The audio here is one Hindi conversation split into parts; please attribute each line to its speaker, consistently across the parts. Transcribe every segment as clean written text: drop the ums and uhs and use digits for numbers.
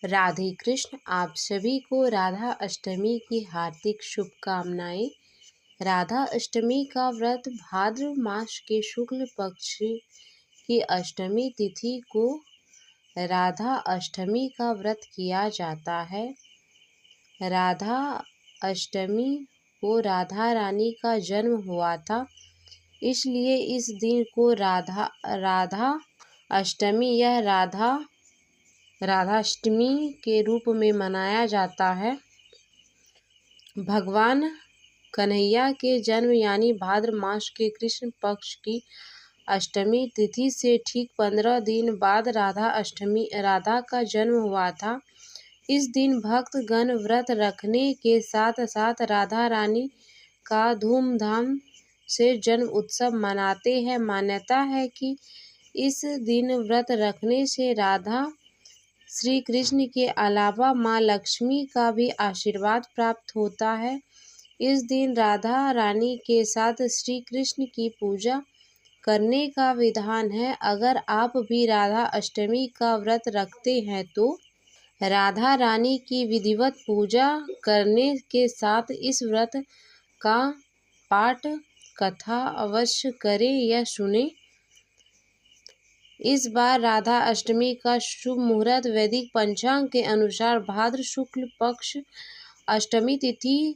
Speaker 1: राधे कृष्ण। आप सभी को राधा अष्टमी की हार्दिक शुभकामनाएं। राधा अष्टमी का व्रत भाद्र मास के शुक्ल पक्ष की अष्टमी तिथि को राधा अष्टमी का व्रत किया जाता है। राधा अष्टमी को राधा रानी का जन्म हुआ था, इसलिए इस दिन को राधा अष्टमी या राधाष्टमी के रूप में मनाया जाता है। भगवान कन्हैया के जन्म यानी भाद्र मास के कृष्ण पक्ष की अष्टमी तिथि से ठीक 15 दिन बाद राधा का जन्म हुआ था। इस दिन भक्त गण व्रत रखने के साथ साथ राधा रानी का धूमधाम से जन्म उत्सव मनाते हैं। मान्यता है कि इस दिन व्रत रखने से राधा श्री कृष्ण के अलावा माँ लक्ष्मी का भी आशीर्वाद प्राप्त होता है। इस दिन राधा रानी के साथ श्री कृष्ण की पूजा करने का विधान है। अगर आप भी राधा अष्टमी का व्रत रखते हैं तो राधा रानी की विधिवत पूजा करने के साथ इस व्रत का पाठ कथा अवश्य करें या सुने। इस बार राधा अष्टमी का शुभ मुहूर्त वैदिक पंचांग के अनुसार भाद्र शुक्ल पक्ष अष्टमी तिथि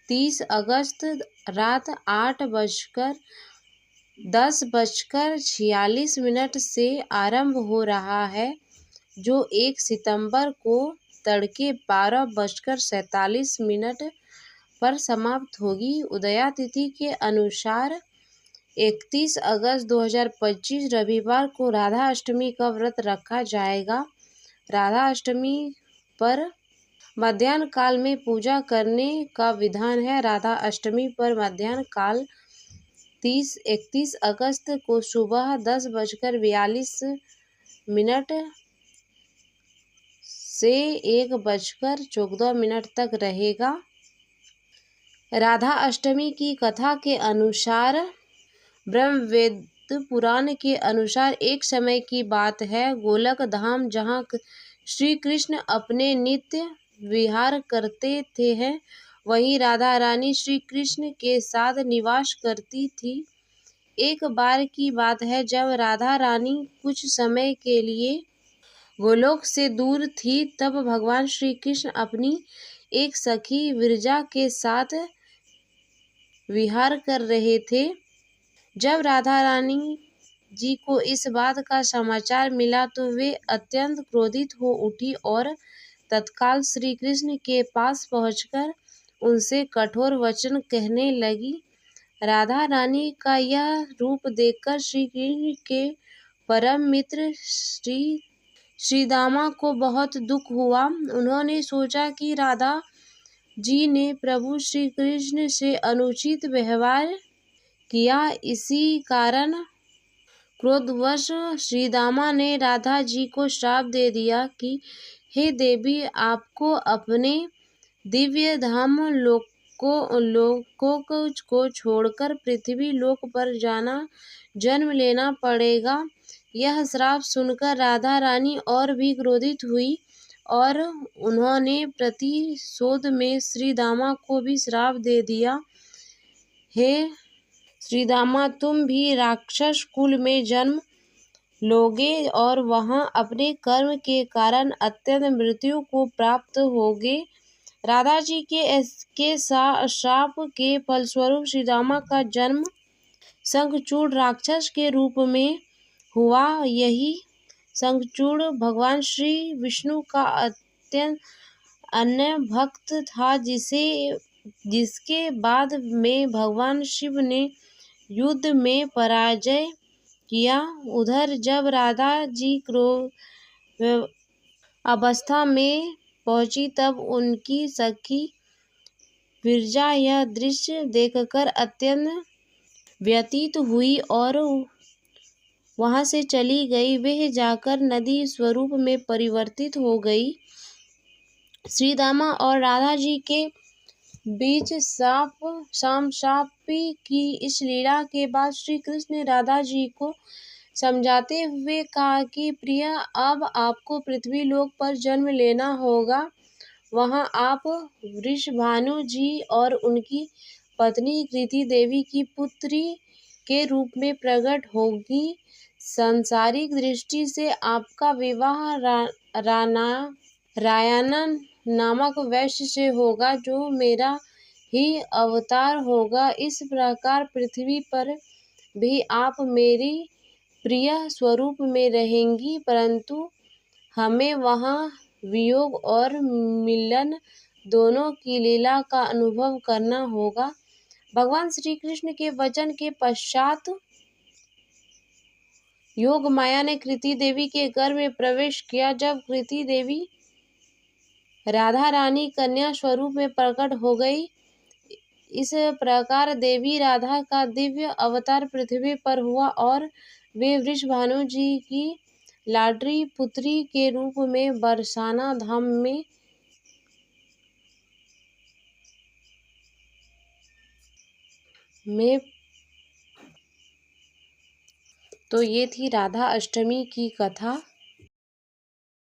Speaker 1: 30 अगस्त रात 8:10:46 से आरंभ हो रहा है, जो 1 सितंबर को तड़के 12:47 पर समाप्त होगी। उदया तिथि के अनुसार 31 अगस्त 2025 रविवार को राधा अष्टमी का व्रत रखा जाएगा। राधा अष्टमी पर मध्याह्न काल में पूजा करने का विधान है। राधा अष्टमी पर मध्याह्न काल 31 अगस्त को सुबह 10:42 से 1:14 तक रहेगा। राधा अष्टमी की कथा के अनुसार ब्रह्मवेद पुराण के अनुसार एक समय की बात है, गोलक धाम जहाँ श्री कृष्ण अपने नित्य विहार करते थे हैं, वहीं राधा रानी श्री कृष्ण के साथ निवास करती थी। एक बार की बात है जब राधा रानी कुछ समय के लिए गोलोक से दूर थी, तब भगवान श्री कृष्ण अपनी एक सखी विरजा के साथ विहार कर रहे थे। जब राधा रानी जी को इस बात का समाचार मिला तो वे अत्यंत क्रोधित हो उठी और तत्काल श्री कृष्ण के पास पहुंचकर उनसे कठोर वचन कहने लगी। राधा रानी का यह रूप देखकर श्री कृष्ण के परम मित्र श्रीदामा को बहुत दुख हुआ। उन्होंने सोचा कि राधा जी ने प्रभु श्री कृष्ण से अनुचित व्यवहार किया। इसी कारण क्रोधवश श्रीदामा ने राधा जी को श्राप दे दिया कि हे देवी, आपको अपने दिव्य धाम लोकों को छोड़कर पृथ्वी लोक पर जन्म लेना पड़ेगा। यह श्राप सुनकर राधा रानी और भी क्रोधित हुई और उन्होंने प्रतिशोध में श्रीदामा को भी श्राप दे दिया। हे श्रीदामा, तुम भी राक्षस कुल में जन्म लोगे और वहां अपने कर्म के कारण अत्यंत मृत्यु को प्राप्त होगे। राधा जी के श्राप के फलस्वरूप श्रीदामा का जन्म शंखचूड़ राक्षस के रूप में हुआ। यही शंखचूड़ भगवान श्री विष्णु का अत्यंत अन्य भक्त था, जिसके बाद में भगवान शिव ने युद्ध में पराजय किया। उधर जब राधा जी अवस्था में पहुंची तब उनकी सखी विरजा यह दृश्य देखकर अत्यंत व्यथित हुई और वहां से चली गई। वह जाकर नदी स्वरूप में परिवर्तित हो गई। श्रीदामा और राधा जी के बीच शापी की इस लीला के बाद श्री कृष्ण ने राधा जी को समझाते हुए कहा कि प्रिय, अब आपको पृथ्वी लोक पर जन्म लेना होगा। वहाँ आप वृषभानु जी और उनकी पत्नी कृति देवी की पुत्री के रूप में प्रकट होगी। सांसारिक दृष्टि से आपका विवाह रायानन नामक वैश्य से होगा, जो मेरा ही अवतार होगा। इस प्रकार पृथ्वी पर भी आप मेरी प्रिय स्वरूप में रहेंगी, परंतु हमें वहाँ वियोग और मिलन दोनों की लीला का अनुभव करना होगा। भगवान श्री कृष्ण के वचन के पश्चात योग माया ने कृति देवी के गर्भ में प्रवेश किया। जब कृति देवी राधा रानी कन्या स्वरूप में प्रकट हो गई, इस प्रकार देवी राधा का दिव्य अवतार पृथ्वी पर हुआ और वे वृषभानु जी की लाडली पुत्री के रूप में बरसाना धाम में। तो ये थी राधा अष्टमी की कथा।